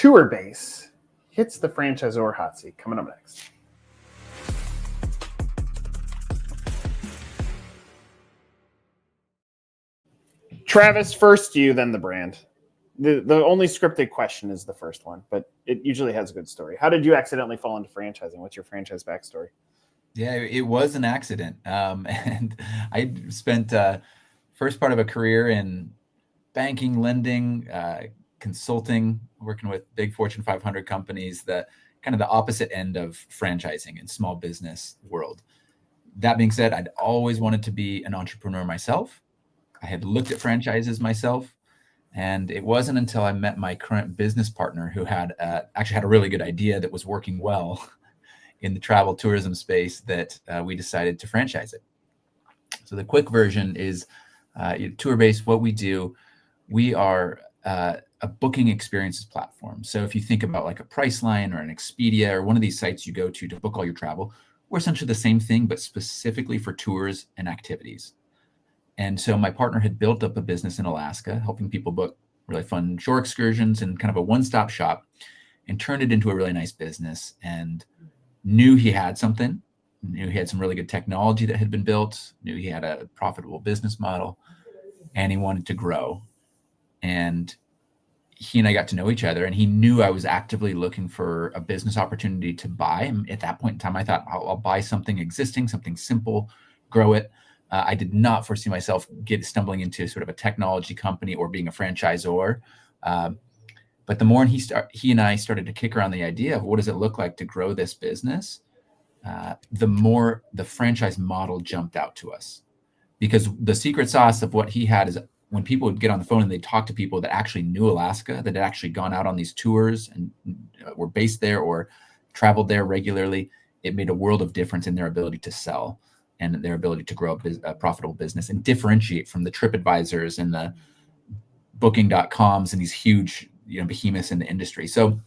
Tourbase hits the franchisor hot seat. Coming up next. Travis, first you, then the brand. The only scripted question is the first one, but it usually has a good story. How did you accidentally fall into franchising? What's your franchise backstory? Yeah, it was an accident. And I spent first part of a career in banking, lending, consulting, working with big Fortune 500 companies, the kind of the opposite end of franchising and small business world. That being said, I'd always wanted to be an entrepreneur myself. I had looked at franchises myself. And it wasn't until I met my current business partner who had actually had a really good idea that was working well in the travel tourism space that we decided to franchise it. So the quick version is Tourbase. What we do, we are a booking experiences platform. So if you think about like a Priceline or an Expedia or one of these sites you go to book all your travel, we're essentially the same thing, but specifically for tours and activities. And so my partner had built up a business in Alaska, helping people book really fun shore excursions and kind of a one-stop shop, and turned it into a really nice business, and knew he had something, knew he had some really good technology that had been built, knew he had a profitable business model, and he wanted to grow. And he and I got to know each other, and he knew I was actively looking for a business opportunity to buy. And at that point in time, I thought I'll buy something existing, something simple, grow it. I did not foresee myself stumbling into sort of a technology company or being a franchisor. But the more he and I started to kick around the idea of what does it look like to grow this business, the more the franchise model jumped out to us. Because the secret sauce of what he had is when people would get on the phone and they'd talk to people that actually knew Alaska, that had actually gone out on these tours and were based there or traveled there regularly, it made a world of difference in their ability to sell and their ability to grow a profitable business and differentiate from the TripAdvisors and the Booking.coms and these huge behemoths in the industry. So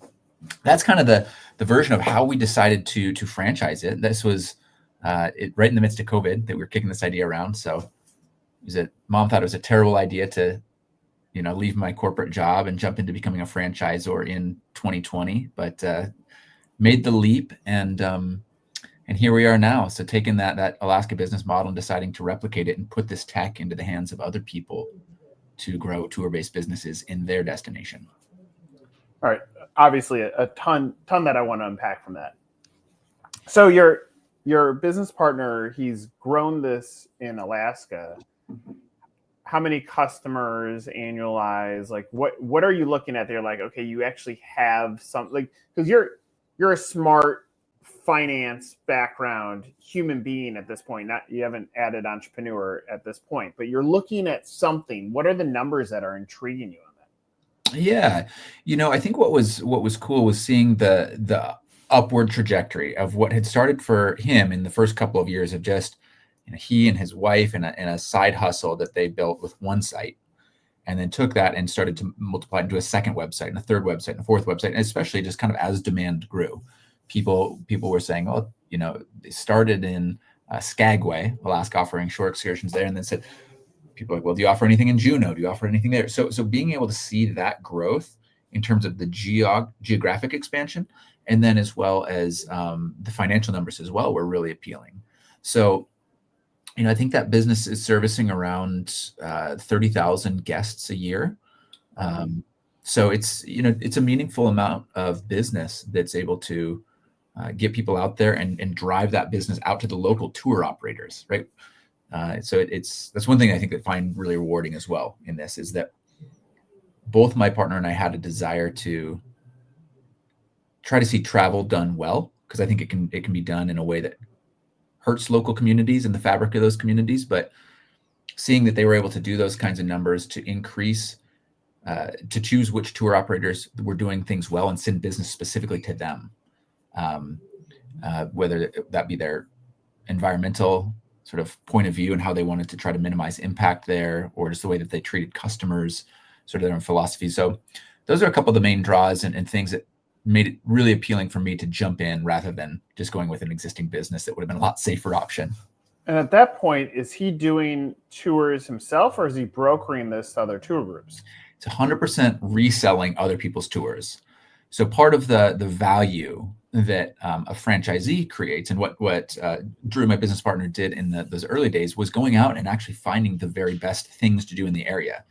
that's kind of the version of how we decided to franchise it. This was right in the midst of COVID that we were kicking this idea around. So mom thought it was a terrible idea to leave my corporate job and jump into becoming a franchisor in 2020, but made the leap, and here we are now. So taking that Alaska business model and deciding to replicate it and put this tech into the hands of other people to grow tour-based businesses in their destination. All right. Obviously a ton that I want to unpack from that. So your business partner, he's grown this in Alaska. How many customers annualize? Like what are you looking at there? Like, okay, you actually have some, like, because you're a smart finance background human being at this point. You haven't added entrepreneur at this point, but you're looking at something. What are the numbers that are intriguing you on that? Yeah, I think what was cool was seeing the upward trajectory of what had started for him in the first couple of years of just he and his wife and a side hustle that they built with one site, and then took that and started to multiply into a second website and a third website and a fourth website, and especially just kind of as demand grew. People were saying, oh, they started in Skagway, Alaska, offering shore excursions there, and then said, people are like, well, do you offer anything in Juneau? Do you offer anything there? So being able to see that growth in terms of the geographic expansion, and then as well as the financial numbers as well, were really appealing. So, I think that business is servicing around 30,000 guests a year. So it's a meaningful amount of business that's able to get people out there and drive that business out to the local tour operators, right? So that's one thing I think that I find really rewarding as well in this, is that both my partner and I had a desire to try to see travel done well, because I think it can be done in a way that hurts local communities and the fabric of those communities. But seeing that they were able to do those kinds of numbers to increase, to choose which tour operators were doing things well and send business specifically to them, whether that be their environmental sort of point of view and how they wanted to try to minimize impact there, or just the way that they treated customers, sort of their own philosophy. So those are a couple of the main draws and things that made it really appealing for me to jump in rather than just going with an existing business that would have been a lot safer option. And at that point, is he doing tours himself, or is he brokering this to other tour groups? It's 100% reselling other people's tours. So part of the value that a franchisee creates, and what Drew, my business partner, did in those early days, was going out and actually finding the very best things to do in the area.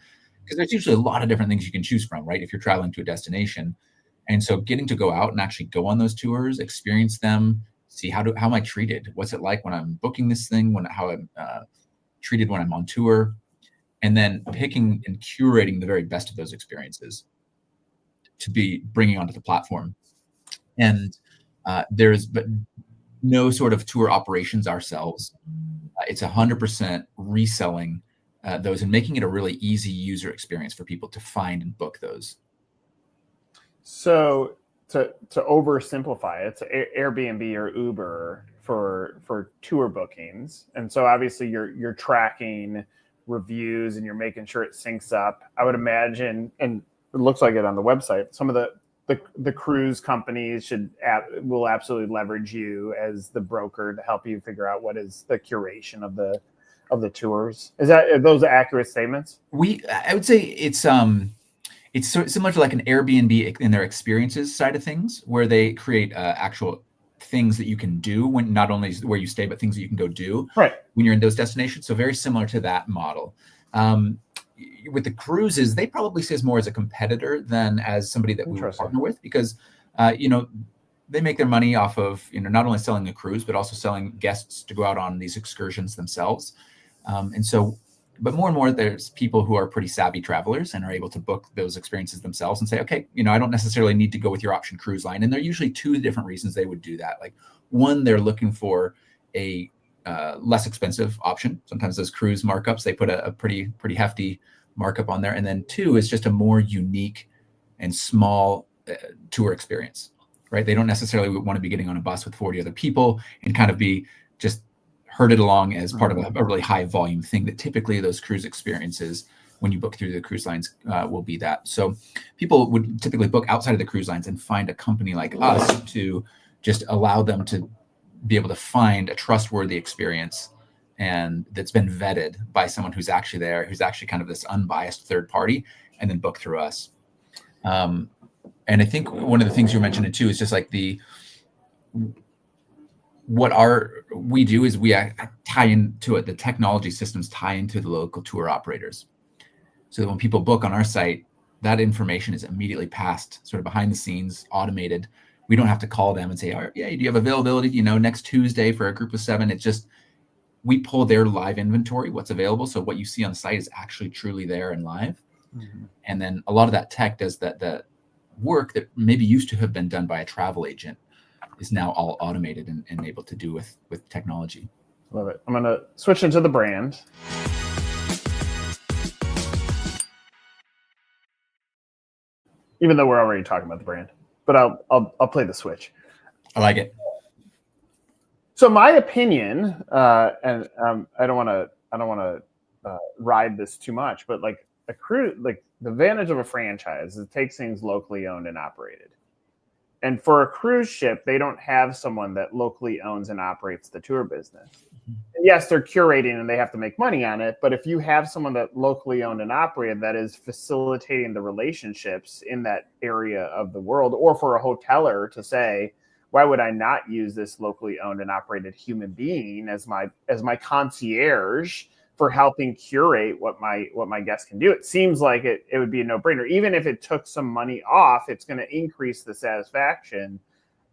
Because there's usually a lot of different things you can choose from, right? If you're traveling to a destination. And so getting to go out and actually go on those tours, experience them, see how am I treated? What's it like when I'm booking this thing, how I'm treated when I'm on tour, and then picking and curating the very best of those experiences to be bringing onto the platform. And there's but no sort of tour operations ourselves. It's 100% reselling those and making it a really easy user experience for people to find and book those. So to oversimplify it, it's Airbnb or Uber for tour bookings. And so obviously you're tracking reviews and you're making sure it syncs up. I would imagine, and it looks like it on the website, some of the cruise companies will absolutely leverage you as the broker to help you figure out what is the curation of the tours. Are those accurate statements? I would say it's similar to like an Airbnb in their experiences side of things, where they create actual things that you can do when not only where you stay, but things that you can go do when you're in those destinations. So very similar to that model. With the cruises, they probably see us more as a competitor than as somebody that we would partner with, because they make their money off of not only selling a cruise, but also selling guests to go out on these excursions themselves. But more and more, there's people who are pretty savvy travelers and are able to book those experiences themselves and say, okay, I don't necessarily need to go with your option cruise line. And there are usually two different reasons they would do that. Like, one, they're looking for a less expensive option. Sometimes those cruise markups, they put a pretty hefty markup on there. And then two is just a more unique and small tour experience, right? They don't necessarily want to be getting on a bus with 40 other people and kind of be just herded along as part of a really high volume thing that typically those cruise experiences, when you book through the cruise lines, will be that. So people would typically book outside of the cruise lines and find a company like us to just allow them to be able to find a trustworthy experience and that's been vetted by someone who's actually there, who's actually kind of this unbiased third party, and then book through us. And I think one of the things you mentioned too is just like we do is we tie into it. The technology systems tie into the local tour operators, so that when people book on our site, that information is immediately passed sort of behind the scenes, automated. We don't have to call them and say, oh, yeah, do you have availability, next Tuesday for a group of 7? It's just, we pull their live inventory, what's available. So what you see on the site is actually truly there and live. Mm-hmm. And then a lot of that tech does the work that maybe used to have been done by a travel agent is now all automated and able to do with technology. Love it. I'm going to switch into the brand. Even though we're already talking about the brand, but I'll play the switch. I like it. So my opinion, and I don't want to ride this too much, but like a cruise, like the advantage of a franchise is it takes things locally owned and operated. And for a cruise ship, they don't have someone that locally owns and operates the tour business. And yes, they're curating and they have to make money on it. But if you have someone that locally owned and operated that is facilitating the relationships in that area of the world, or for a hoteler to say, why would I not use this locally owned and operated human being as my concierge for helping curate what my guests can do? It seems like it would be a no-brainer. Even if it took some money off, it's going to increase the satisfaction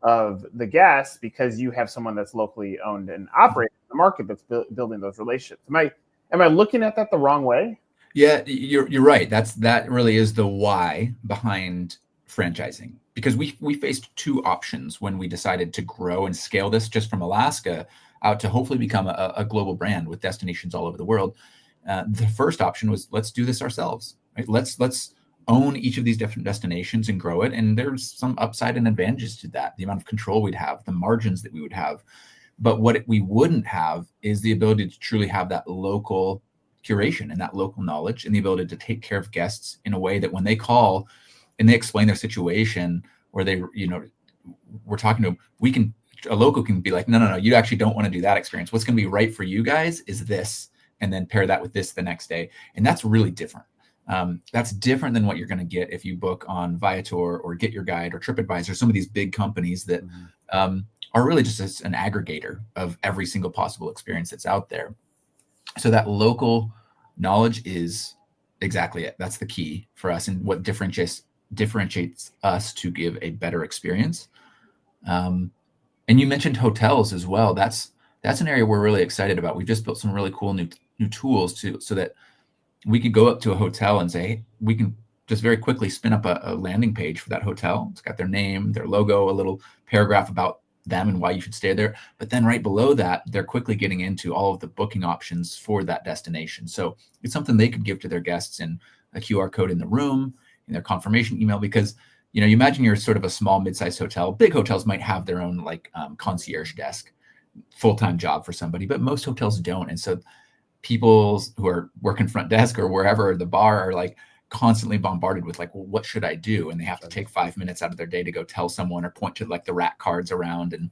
of the guests because you have someone that's locally owned and operated in the market that's building those relationships. Am I looking at that the wrong way? Yeah, you're right. That really is the why behind franchising, because we faced two options when we decided to grow and scale this just from Alaska out to hopefully become a global brand with destinations all over the world. The first option was, let's do this ourselves. Right? Let's own each of these different destinations and grow it. And there's some upside and advantages to that. The amount of control we'd have, the margins that we would have. But what we wouldn't have is the ability to truly have that local curation and that local knowledge and the ability to take care of guests in a way that when they call and they explain their situation, or they, we're talking to them, a local can be like, no, you actually don't want to do that experience. What's going to be right for you guys is this, and then pair that with this the next day. And that's really different. That's different than what you're going to get if you book on Viator or Get Your Guide or TripAdvisor, some of these big companies that are really just an aggregator of every single possible experience that's out there. So that local knowledge is exactly it. That's the key for us, and what differentiates us to give a better experience. And you mentioned hotels as well. That's an area we're really excited about. We've just built some really cool new tools so that we could go up to a hotel and say, hey, we can just very quickly spin up a landing page for that hotel. It's got their name, their logo, a little paragraph about them and why you should stay there. But then right below that, they're quickly getting into all of the booking options for that destination. So it's something they could give to their guests in a QR code in the room, in their confirmation email, because you imagine you're sort of a small mid-sized hotel. Big hotels might have their own concierge desk, full-time job for somebody, but most hotels don't. And so people who are working front desk or wherever, the bar, are constantly bombarded with well, what should I do? And they have to take 5 minutes out of their day to go tell someone or point to the rack cards around. And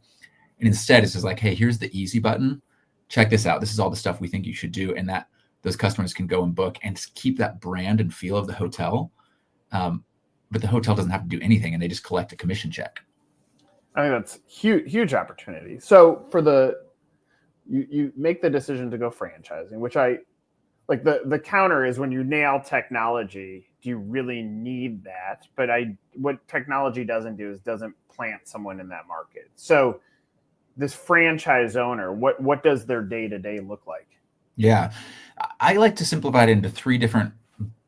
instead it's just hey, here's the easy button. Check this out. This is all the stuff we think you should do. And that those customers can go and book and keep that brand and feel of the hotel. But the hotel doesn't have to do anything, and they just collect a commission check. I think that's huge opportunity. So for you make the decision to go franchising, which I like. The counter is when you nail technology, do you really need that? But what technology doesn't do is doesn't plant someone in that market. So this franchise owner, what does their day-to-day look like? Yeah, I like to simplify it into 3 different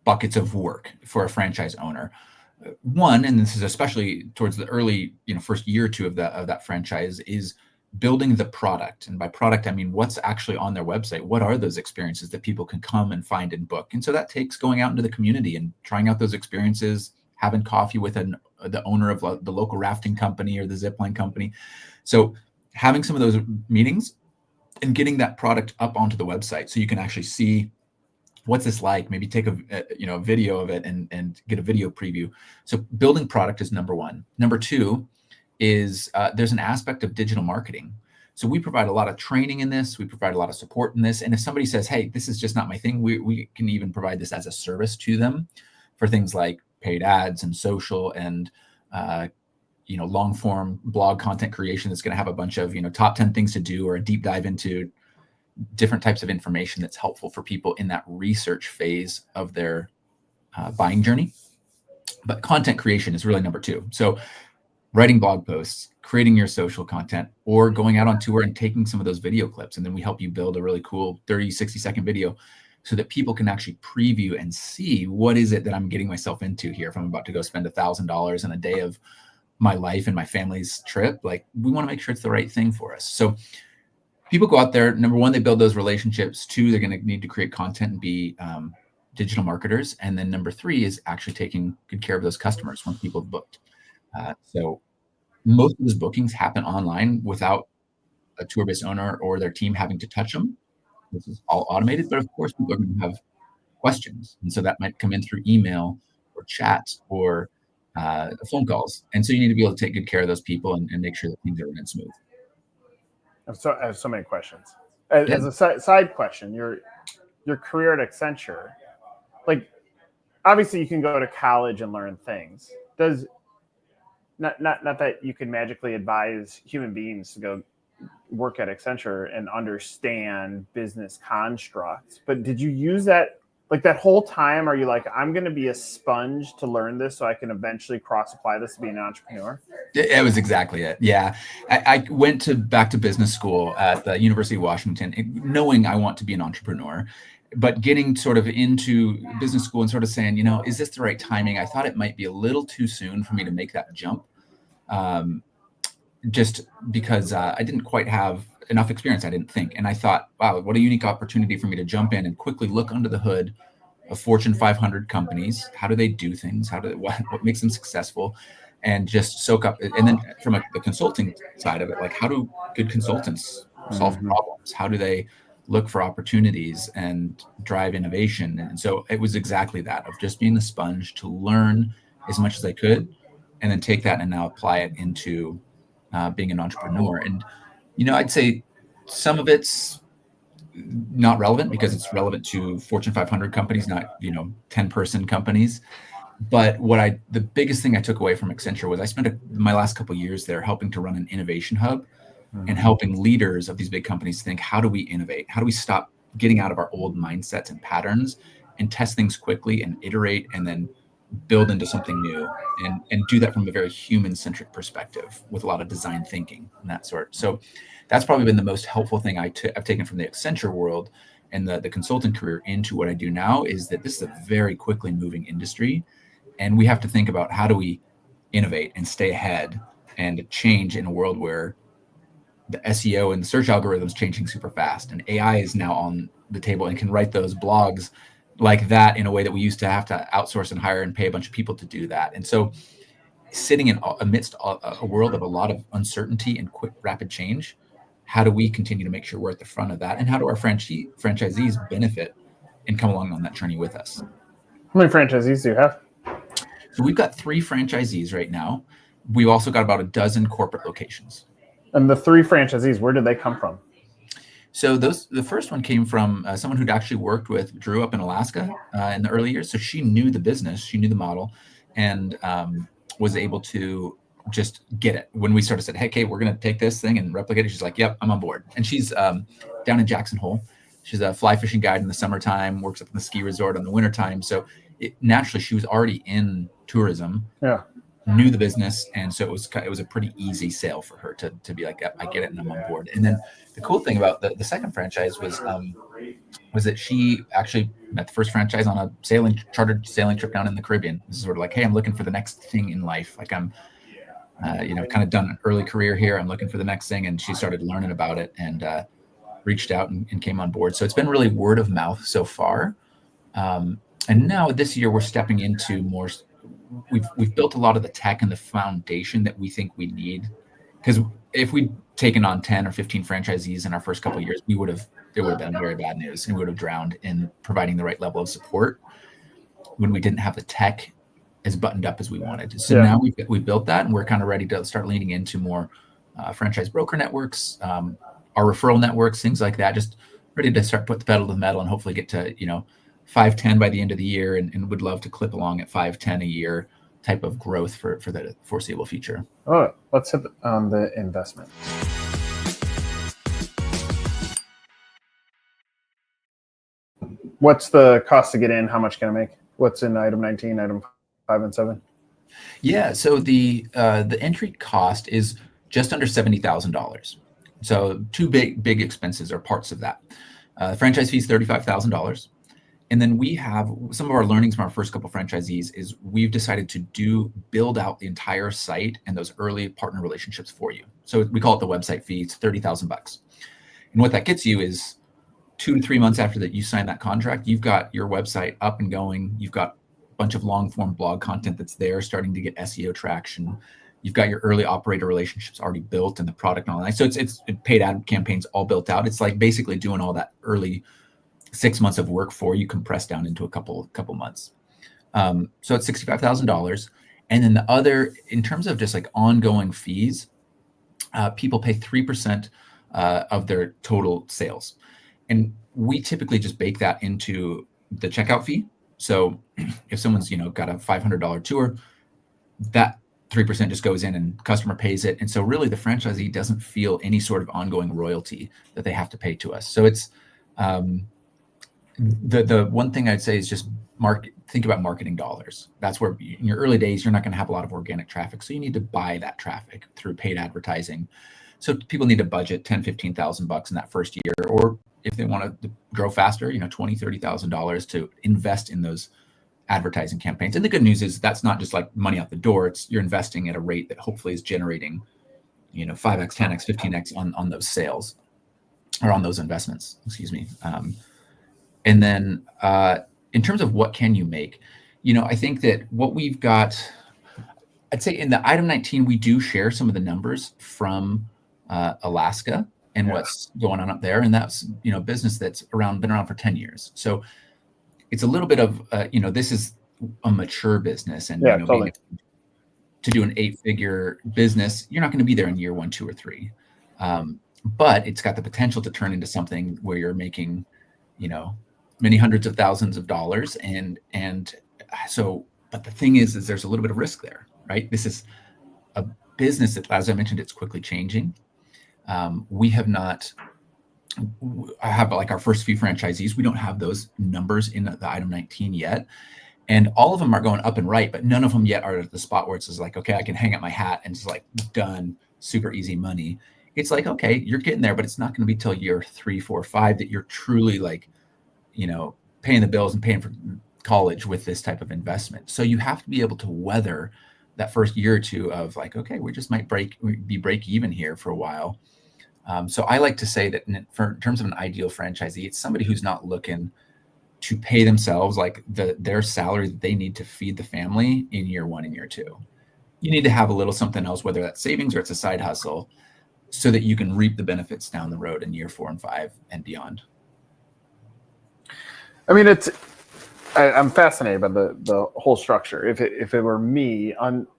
buckets of work for a franchise owner. One, and this is especially towards the early, first year or two of that franchise, is building the product. And by product, I mean what's actually on their website. What are those experiences that people can come and find and book? And so that takes going out into the community and trying out those experiences, having coffee with the owner of the local rafting company or the zipline company. So having some of those meetings and getting that product up onto the website so you can actually see what's this like, maybe take a video of it and get a video preview. So building product is number 1. Number 2 is there's an aspect of digital marketing. So we provide a lot of training in this. We provide a lot of support in this. And if somebody says, hey, this is just not my thing, we can even provide this as a service to them for things like paid ads and social and long form blog content creation that's going to have a bunch of top 10 things to do, or a deep dive into different types of information that's helpful for people in that research phase of their buying journey. But content creation is really number 2. So writing blog posts, creating your social content, or going out on tour and taking some of those video clips. And then we help you build a really cool 30, 60-second video so that people can actually preview and see what is it that I'm getting myself into here. If I'm about to go spend $1,000 in a day of my life and my family's trip, we want to make sure it's the right thing for us. So people go out there. Number 1, they build those relationships. 2, they're going to need to create content and be digital marketers. And then number 3 is actually taking good care of those customers when people have booked. So most of those bookings happen online without a Tourbase owner or their team having to touch them. This is all automated, but of course people are going to have questions. And so that might come in through email or chat or phone calls. And so you need to be able to take good care of those people and make sure that things are running smooth. I have so many questions. As a side question, your career at Accenture, obviously you can go to college and learn things. Does not that you can magically advise human beings to go work at Accenture and understand business constructs, but did you use that that whole time? Are you I'm going to be a sponge to learn this so I can eventually cross apply this to be an entrepreneur? It was exactly it. Yeah. I went back to business school at the University of Washington, knowing I want to be an entrepreneur, but getting sort of into business school and sort of saying, is this the right timing? I thought it might be a little too soon for me to make that jump. Just because I didn't quite have enough experience, I didn't think. And I thought, wow, what a unique opportunity for me to jump in and quickly look under the hood of Fortune 500 companies. How do they do things? What makes them successful? And just soak up. And then from the consulting side of it, how do good consultants solve problems? How do they look for opportunities and drive innovation? And so it was exactly that, of just being the sponge to learn as much as I could, and then take that and now apply it into being an entrepreneur. And, I'd say some of it's not relevant because it's relevant to Fortune 500 companies, not 10-person companies. But the biggest thing I took away from Accenture was I spent my last couple of years there helping to run an innovation hub and helping leaders of these big companies think, how do we innovate? How do we stop getting out of our old mindsets and patterns and test things quickly and iterate and then build into something new and do that from a very human-centric perspective with a lot of design thinking and that sort. So that's probably been the most helpful thing I've taken from the Accenture world and the consulting career into what I do now, is that this is a very quickly moving industry. And we have to think about how do we innovate and stay ahead and change in a world where the SEO and the search algorithms changing super fast, and AI is now on the table and can write those blogs like that in a way that we used to have to outsource and hire and pay a bunch of people to do that. And so sitting in amidst a world of a lot of uncertainty and quick, rapid change, how do we continue to make sure we're at the front of that? And how do our franchisees benefit and come along on that journey with us? How many franchisees do you have? So we've got 3 franchisees right now. We've also got about a dozen corporate locations. And the 3 franchisees, where did they come from? So the first one came from someone who'd actually worked with Drew up in Alaska in the early years. So she knew the business, she knew the model, and was able to just get it. When we started said, hey, Kate, we're going to take this thing and replicate it. She's like, yep, I'm on board. And she's down in Jackson Hole. She's a fly fishing guide in the summertime, works up in the ski resort in the wintertime. So naturally, she was already in tourism. Yeah. Knew the business, and so it was a pretty easy sale for her to be like, yep, I get it, and I'm on board. And then the cool thing about the second franchise was that she actually met the first franchise on a chartered sailing trip down in the Caribbean. This is sort of like, hey, I'm looking for the next thing in life. Like I'm, kind of done an early career here. I'm looking for the next thing, and she started learning about it and reached out and came on board. So it's been really word of mouth so far. And now this year we're stepping into more. We've built a lot of the tech and the foundation that we think we need, because if we'd taken on 10 or 15 franchisees in our first couple of years, it would have been very bad news, and we would have drowned in providing the right level of support when we didn't have the tech as buttoned up as we wanted. So now we've built that, and we're kind of ready to start leaning into more franchise broker networks, our referral networks, things like that, just ready to start put the pedal to the metal and hopefully get to 5-10 by the end of the year, and would love to clip along at 5-10 a year type of growth for the foreseeable future. All right, let's hit on the investment. What's the cost to get in? How much can I make? What's in item 19, item 5 and 7? Yeah, so the entry cost is just under $70,000. So 2 big expenses are parts of that. Franchise fee is $35,000. And then we have some of our learnings from our first couple of franchisees is we've decided to build out the entire site and those early partner relationships for you. So we call it the website fee. It's $30,000. And what that gets you is 2 to 3 months after that you sign that contract, you've got your website up and going. You've got a bunch of long form blog content that's there starting to get SEO traction. You've got your early operator relationships already built and the product and all that. So it's paid ad campaigns all built out. It's like basically doing all that early 6 months of work for you compressed down into a couple months. So it's $65,000. And then the other, in terms of just like ongoing fees, people pay 3% of their total sales. And we typically just bake that into the checkout fee. So if someone's, got a $500 tour, that 3% just goes in and customer pays it. And so really the franchisee doesn't feel any sort of ongoing royalty that they have to pay to us. So it's, the one thing I'd say is just think about marketing dollars. That's where in your early days, you're not going to have a lot of organic traffic. So you need to buy that traffic through paid advertising. So people need to budget $10,000, $15,000 in that first year, or if they want to grow faster, $20,000, $30,000 to invest in those advertising campaigns. And the good news is that's not just like money out the door. You're investing at a rate that hopefully is generating, 5x, 10x, 15x on those sales or on those investments, excuse me. And then in terms of what can you make, I think that what we've got, I'd say in the item 19, we do share some of the numbers from Alaska and what's going on up there. And that's, business that's been around for 10 years. So it's a little bit of, this is a mature business, and totally. To do an 8-figure business, you're not going to be there in year 1, 2, or 3. but it's got the potential to turn into something where you're making, many hundreds of thousands of dollars. And so, but the thing is there's a little bit of risk there, right? This is a business that, as I mentioned, it's quickly changing. We have not, I have like our first few franchisees. We don't have those numbers in the item 19 yet. And all of them are going up and right, but none of them yet are at the spot where it's like, okay, I can hang up my hat and it's like done, super easy money. It's like, okay, you're getting there, but it's not going to be till year 3, 4, 5 that you're truly like, paying the bills and paying for college with this type of investment. So you have to be able to weather that first year or two of like, okay, we just might be break even here for a while. So I like to say that in terms of an ideal franchisee, it's somebody who's not looking to pay themselves like their salary that they need to feed the family in year 1 and year 2. You need to have a little something else, whether that's savings or it's a side hustle, so that you can reap the benefits down the road in year 4 and 5 and beyond. I mean, I'm fascinated by the whole structure. If it were me,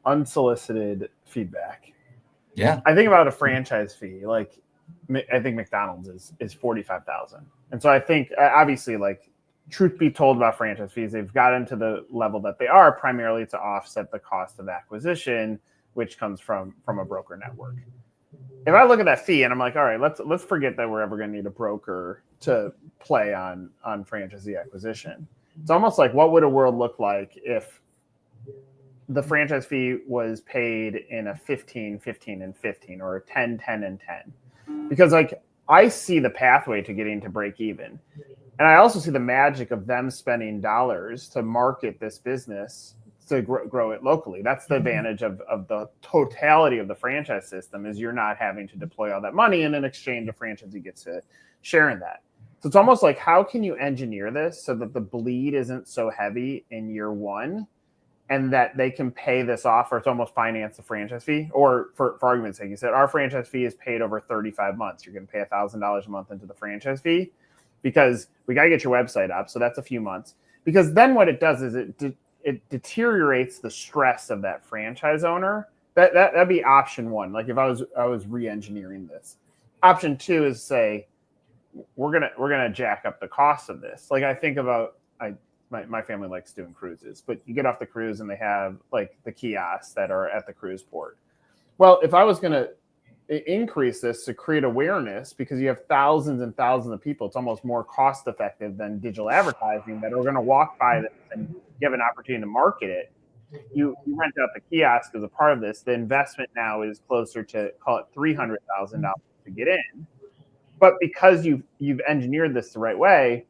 unsolicited feedback. Yeah. I think about a franchise fee. Like, I think McDonald's is $45,000. And so I think, obviously, like, truth be told about franchise fees, they've gotten to the level that they are primarily to offset the cost of acquisition, which comes from a broker network. If I look at that fee and I'm like, all right, let's forget that we're ever going to need a broker to play on franchisee acquisition. It's almost like, what would a world look like if the franchise fee was paid in a 15, 15, and 15, or a 10, 10, and 10? Because like, I see the pathway to getting to break even. And I also see the magic of them spending dollars to market this business to grow it locally. That's the advantage of the totality of the franchise system, is you're not having to deploy all that money, and in exchange, a franchisee gets to share in that. So it's almost like, how can you engineer this so that the bleed isn't so heavy in year 1, and that they can pay this off, or it's almost finance the franchise fee? Or for argument's sake, you said our franchise fee is paid over 35 months. You're going to pay $1,000 a month into the franchise fee because we got to get your website up. So that's a few months. Because then what it does is it deteriorates the stress of that franchise owner. That'd be option 1. Like, if I was re-engineering this. Option 2 is say, we're gonna jack up the cost of this. Like, I think about, my family likes doing cruises, but you get off the cruise and they have like the kiosks that are at the cruise port. Well, if I was gonna increase this to create awareness, because you have thousands and thousands of people, it's almost more cost effective than digital advertising that are going to walk by this, and you have an opportunity to market it. You rent out the kiosk as a part of this. The investment now is closer to, call it $300,000 to get in. But because you've engineered this the right way,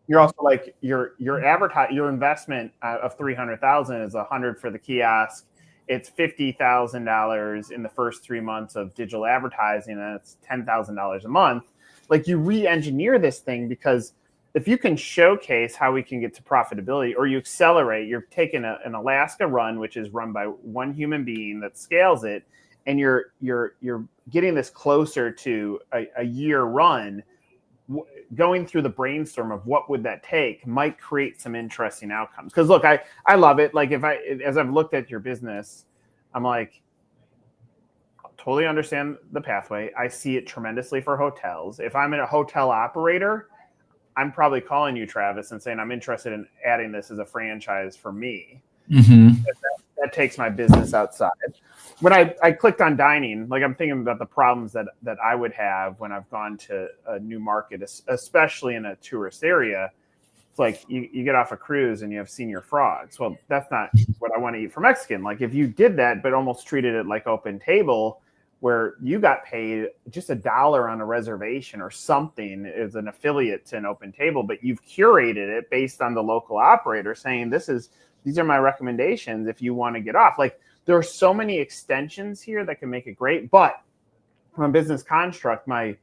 you're also like, your investment of $300,000 is $100 for the kiosk. It's $50,000 in the first 3 months of digital advertising, and it's $10,000 a month. Like, you re-engineer this thing, because if you can showcase how we can get to profitability, or you accelerate, you're taking an Alaska run, which is run by one human being that scales it, and you're getting this closer to a year run. Going through the brainstorm of what would that take might create some interesting outcomes. Because look, I love it. Like, as I've looked at your business, I'm like, totally understand the pathway. I see it tremendously for hotels. If I'm a hotel operator, I'm probably calling you, Travis, and saying I'm interested in adding this as a franchise for me. Mm-hmm. That takes my business outside. When I clicked on dining, like, I'm thinking about the problems that I would have when I've gone to a new market, especially in a tourist area. It's like you get off a cruise and you have senior frogs. Well, that's not what I want to eat for Mexican. Like, if you did that, but almost treated it like open table, where you got paid just $1 on a reservation or something as an affiliate to an open table, but you've curated it based on the local operator saying, these are my recommendations if you want to get off. Like, there are so many extensions here that can make it great. But from a business construct, my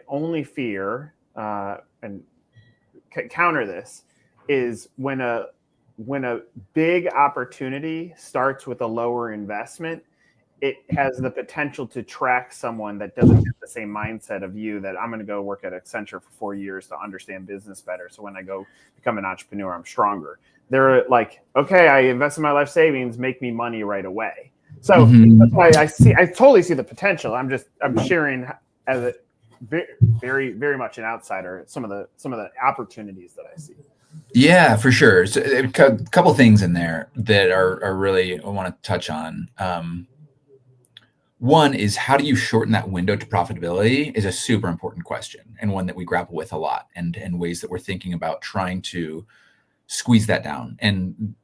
only fear, and counter this, is when a big opportunity starts with a lower investment, it has the potential to track someone that doesn't have the same mindset of you, that I'm going to go work at Accenture for 4 years to understand business better. So when I go become an entrepreneur, I'm stronger. They're like, okay, I invested my life savings, make me money right away. So That's why I totally see the potential. I'm sharing as a very, very much an outsider, some of the opportunities that I see. Yeah, for sure. So a couple things in there that are really I want to touch on. One is, how do you shorten that window to profitability is a super important question, and one that we grapple with a lot, and ways that we're thinking about trying to squeeze that down. And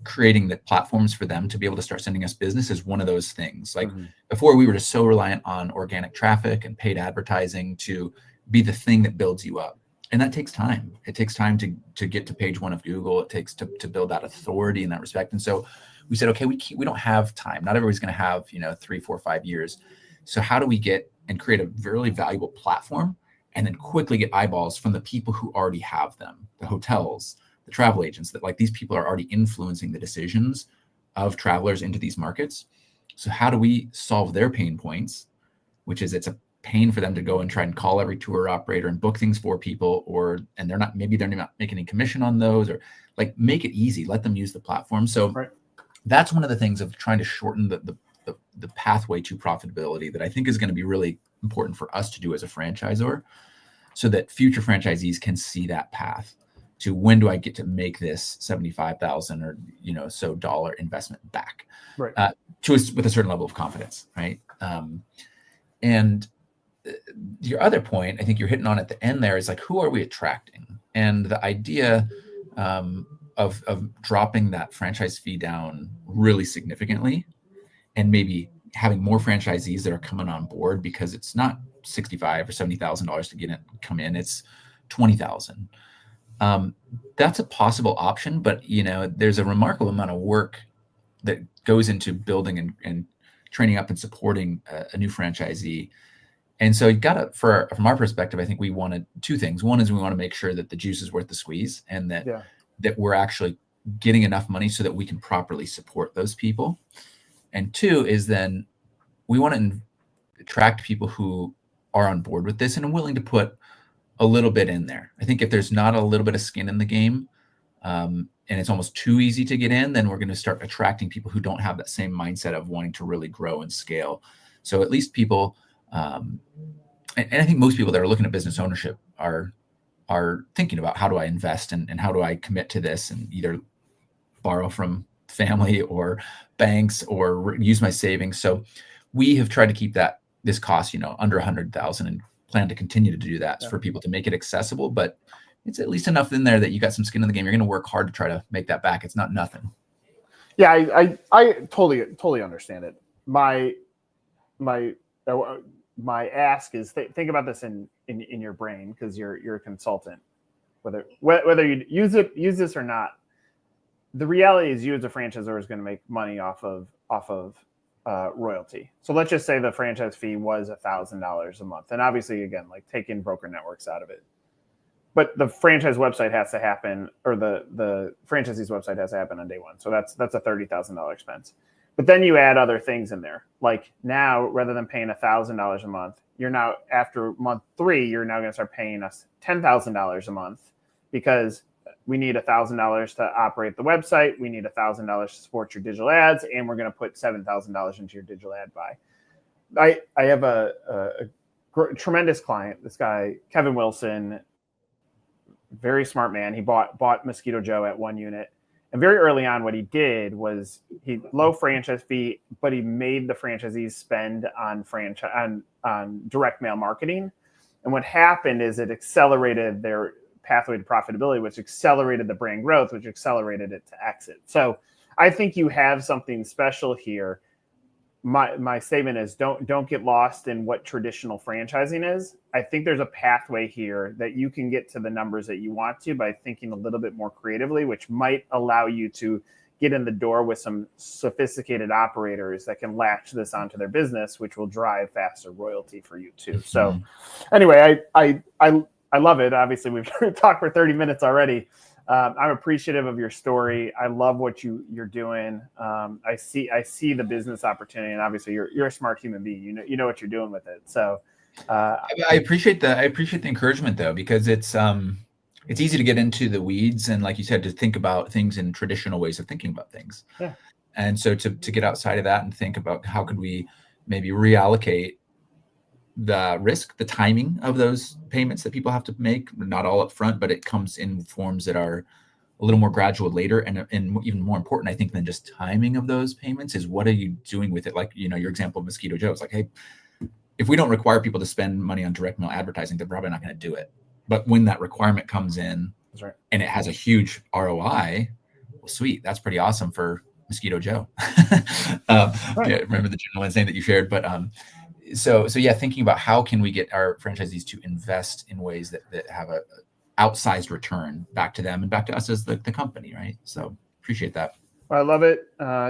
creating the platforms for them to be able to start sending us business is one of those things. Like before, we were just so reliant on organic traffic and paid advertising to be the thing that builds you up. And that takes time. It takes time to get to page one of Google. It takes to build that authority in that respect. And so we said, okay, we don't have time. Not everybody's going to have 3, 4, 5 years. So how do we get and create a really valuable platform, and then quickly get eyeballs from the people who already have them, the hotels, the travel agents, that like these people are already influencing the decisions of travelers into these markets. So how do we solve their pain points, which is it's a pain for them to go and try and call every tour operator and book things for people, and they're not making any commission on those, or like make it easy, let them use the platform. So that's one of the things of trying to shorten the pathway to profitability that I think is going to be really important for us to do as a franchisor, so that future franchisees can see that path to when do I get to make this $75,000 or so dollar investment back, with a certain level of confidence, right? And your other point, I think you're hitting on at the end there, is like, who are we attracting? And the idea of dropping that franchise fee down really significantly, and maybe having more franchisees that are coming on board, because it's not $65,000 or $70,000 to come in, it's $20,000. That's a possible option, but there's a remarkable amount of work that goes into building and training up and supporting a new franchisee. And so you got to, from our perspective, I think we wanted two things. One is we want to make sure that the juice is worth the squeeze, and that we're actually getting enough money so that we can properly support those people. And two is then we want to attract people who are on board with this and are willing to put a little bit in there. I think if there's not a little bit of skin in the game, and it's almost too easy to get in, then we're going to start attracting people who don't have that same mindset of wanting to really grow and scale. So at least people, and I think most people that are looking at business ownership are thinking about, how do I invest and how do I commit to this, and either borrow from family or banks or use my savings. So we have tried to keep this cost, under $100,000, and plan to continue to do that for people to make it accessible. But it's at least enough in there that you got some skin in the game. You're going to work hard to try to make that back. It's not nothing. Yeah, I totally understand it. My ask is think about this in your brain, because you're a consultant, whether you use this or not. The reality is, you as a franchisor is going to make money off of royalty. So let's just say the franchise fee was $1,000 a month, and obviously, again, like, taking broker networks out of it, but the franchise website has to happen, or the franchisee's website has to happen on day one. So that's a $30,000 expense. But then you add other things in there. Like, now, rather than paying $1,000 a month, you're now, after month 3, you're now going to start paying us $10,000 a month, because we need $1,000 to operate the website. We need $1,000 to support your digital ads, and we're going to put $7,000 into your digital ad buy. I have a tremendous client. This guy, Kevin Wilson, very smart man. He bought Mosquito Joe at 1 unit. And very early on, what he did was, he low franchise fee, but he made the franchisees spend on direct mail marketing. And what happened is, it accelerated their pathway to profitability, which accelerated the brand growth, which accelerated it to exit. So I think you have something special here. My statement is, don't get lost in what traditional franchising is. I think there's a pathway here that you can get to the numbers that you want to by thinking a little bit more creatively, which might allow you to get in the door with some sophisticated operators that can latch this onto their business, which will drive faster royalty for you too. So anyway, I love it. Obviously, we've talked for 30 minutes already. I'm appreciative of your story. I love what you're doing. I see the business opportunity, and obviously you're a smart human being. You know what you're doing with it. So I appreciate the encouragement, though, because it's easy to get into the weeds, and like you said, to think about things in traditional ways of thinking about things. Yeah. And so to get outside of that and think about how could we maybe reallocate the risk, the timing of those payments that people have to make, not all up front, but it comes in forms that are a little more gradual later. And even more important, I think, than just timing of those payments is what are you doing with it? Like, your example of Mosquito Joe, it's like, hey, if we don't require people to spend money on direct mail advertising, they're probably not going to do it. But when that requirement comes in, That's right, and it has a huge ROI, well, sweet, that's pretty awesome for Mosquito Joe. right. Yeah, remember the gentleman's name that you shared, but so yeah, thinking about how can we get our franchisees to invest in ways that have a outsized return back to them and back to us as the company, right? So appreciate that. Well, I love it.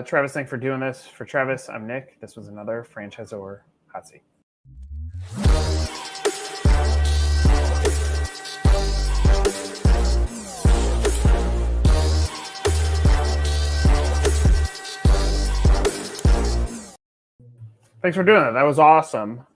Travis, thanks for doing this. For Travis, I'm Nick. This was another Franchisor Hot Seat. Thanks for doing that. That was awesome.